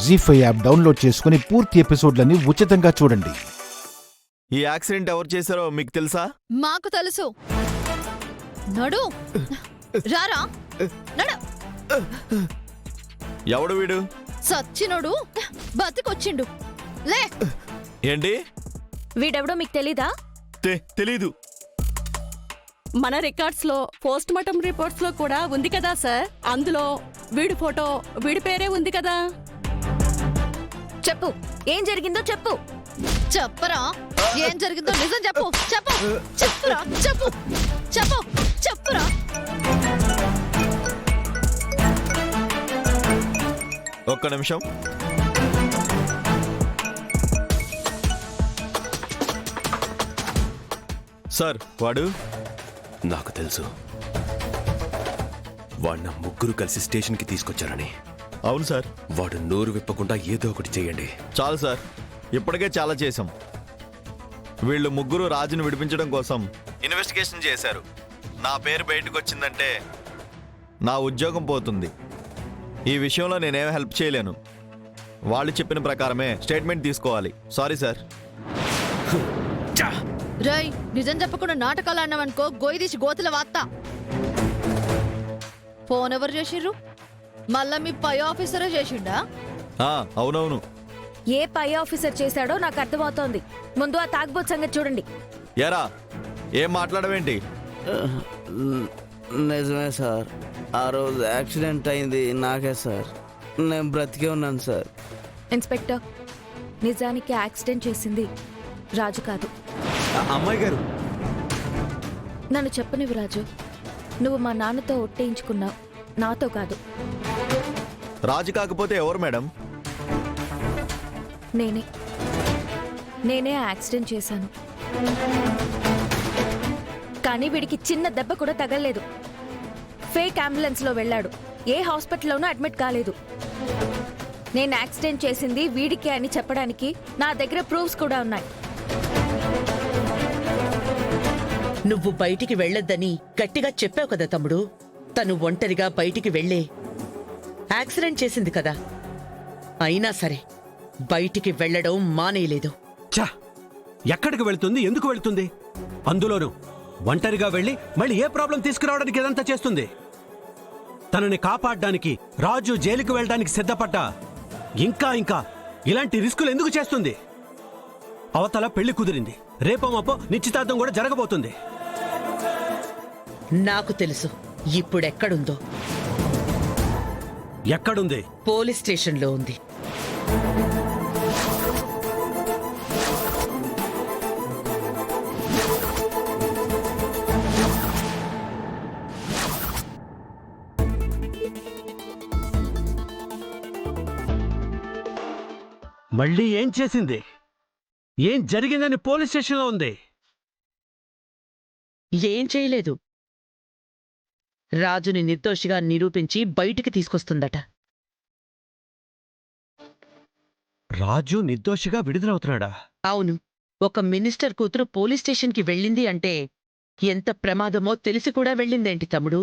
జీ5 app download చేసుకుని పూర్తి ఎపిసోడ్లని ఉచితంగా చూడండి. ఈ యాక్సిడెంట్ ఎవరు చేశారో మీకు తెలుసా? మాకు తెలుసు. నడు రారా నడు. ఎవడు వీడు? సచ్చినోడు బతికొచ్చిండు. లే. ఏంటి? వీడెవడో మీకు తెలీదా? తెలీదు. మన రికార్డ్స్ లో పోస్ట్ మార్టం రిపోర్ట్స్ లో కూడా ఉంది కదా సార్. అందులో వీడి ఫోటో వీడి పేరే ఉంది కదా. చెప్పు, ఏం జరిగిందో చెప్పు. చెప్పరా, ఏం జరిగిందో నిజం చెప్పు. చెప్పు చెప్పురా, చెప్పు చెప్పు చెప్పురా. ఒక్క నిమిషం. సార్, వాడు నాకు తెలుసు. వాడిన ముగ్గురు కలిసి స్టేషన్కి తీసుకొచ్చారని. అవును సార్. వాడు నోరు విప్పకుండా ఏదో ఒకటి చేయండి. చాలు సార్, ఇప్పటికే చాలా చేశాం. వీళ్ళు ముగ్గురు రాజును విడిపించడం కోసం ఇన్వెస్టిగేషన్ చేశారు. నా పేరు బయటకు వచ్చిందంటే నా ఉద్యోగం పోతుంది. ఈ విషయంలో నేనేం హెల్ప్ చేయలేను. వాళ్ళు చెప్పిన ప్రకారమే స్టేట్మెంట్ తీసుకోవాలి. Sorry sir. రై, నిజం చెప్పకుండా నాటకాలు ఆడినావనుకో గోయి తీసి గోతుల వాత్తా. ఫోన్ ఎవరు చేసిర్రు? మళ్ళా మీ పై ఆఫీసరే చేసిండా? అవునవును. ఏ పై ఆఫీసర్ చేశాడో నాకు అర్థమవుతోంది. ముందు ఆ తాగ్బోత్ సంగతి చూడండి. ఏరా, ఏం మాట్లాడవేంటి? నిజమే సార్, ఆ రోజు యాక్సిడెంట్ అయింది నాకే సార్. నేను బ్రతికే ఉన్నాను సార్. ఇన్స్పెక్టర్, నిజానికి యాక్సిడెంట్ చేసింది రాజు కాదు. అమ్మాయి గారు, నన్ను చెప్పనివి రాజు. నువ్వు మా నాన్నతో ఒట్టేయించుకున్నావు, నాతో కాదు. రాజు కాకపోతే ఎవరు మేడం? నేనే యాక్సిడెంట్ చేశాను. కానీ వీడికి చిన్న దెబ్బ కూడా తగలలేదు. ఫేక్ అంబులెన్స్ లో వెళ్ళాడు. ఏ హాస్పిటల్లోనూ అడ్మిట్ కాలేదు. నేను యాక్సిడెంట్ చేసింది వీడికే అని చెప్పడానికి నా దగ్గర ప్రూఫ్స్ కూడా ఉన్నాయి. నువ్వు బయటికి వెళ్లొద్దని గట్టిగా చెప్పావు కదా తమ్ముడు. తను ఒంటరిగా బయటికి వెళ్లే యాక్సిడెంట్ చేసింది కదా. అయినా సరే బయటికి వెళ్లడం మానేయలేదు. ఛా, ఎక్కడికి వెళ్తుంది? ఎందుకు వెళ్తుంది? అందులోనూ ఒంటరిగా వెళ్ళి మళ్ళీ ఏ ప్రాబ్లం తీసుకురావడానికి ఇదంతా చేస్తుంది? తనని కాపాడడానికి రాజు జైలుకి వెళ్ళడానికి సిద్ధపడ్డా ఇంకా ఇలాంటి రిస్కులు ఎందుకు చేస్తుంది? అవతల పెళ్లి కుదిరింది. రేపో నిశ్చితార్థం కూడా జరగబోతుంది. నాకు తెలుసు ఇప్పుడెక్కడుందో. ఎక్కడుంది? పోలీస్ స్టేషన్లో ఉంది. మళ్ళీ ఏం చేసింది? ఏం జరిగిందని పోలీస్ స్టేషన్లో ఉంది. ఏం చేయలేదు. రాజుని నిర్దోషిగా నిరూపించి బయటికి తీసుకొస్తుందట. రాజు నిర్దోషిగా విడుదలవుతున్నాడా? అవును. ఒక మినిస్టర్ కూతురు పోలీస్ స్టేషన్కి వెళ్ళింది అంటే ఎంత ప్రమాదమో తెలిసి కూడా వెళ్ళిందేంటి తమ్ముడు?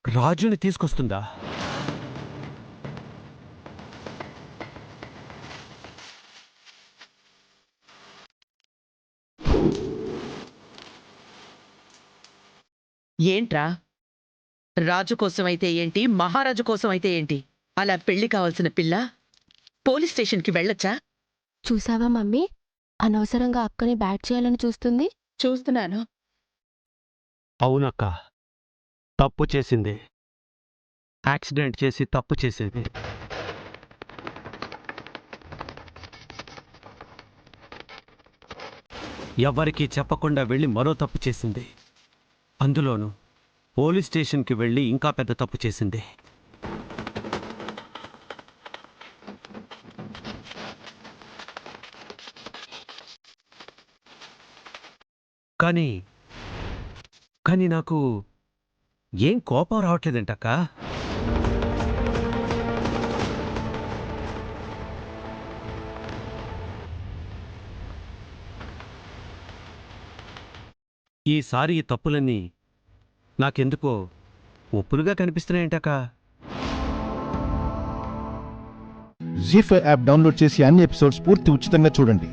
రాజుని తీసుకొస్తుందా? ఏంట్రా, రాజు కోసమైతే ఏంటి, మహారాజు కోసమైతే ఏంటి, అలా పెళ్లి కావాల్సిన పిల్ల పోలీస్ స్టేషన్కి వెళ్ళొచ్చా? చూసావా మమ్మీ, అనవసరంగా అక్కని బ్యాట్ చేయాలని చూస్తుంది. చూస్తున్నాను. అవునక్క, తప్పు చేసింది. యాక్సిడెంట్ చేసి తప్పు చేసింది. ఎవ్వరికీ చెప్పకుండా వెళ్ళి మరో తప్పు చేసింది. అందులోనూ పోలీస్ స్టేషన్కి వెళ్ళి ఇంకా పెద్ద తప్పు చేసింది. కానీ నాకు ఏం కోపం రావట్లేదంటక్క. ఈసారి ఈ తప్పులన్నీ నాకెందుకో ఒప్పులుగా కనిపిస్తున్నాయంటక్క. జీ5 యాప్ డౌన్లోడ్ చేసి అన్ని ఎపిసోడ్స్ పూర్తి ఉచితంగా చూడండి.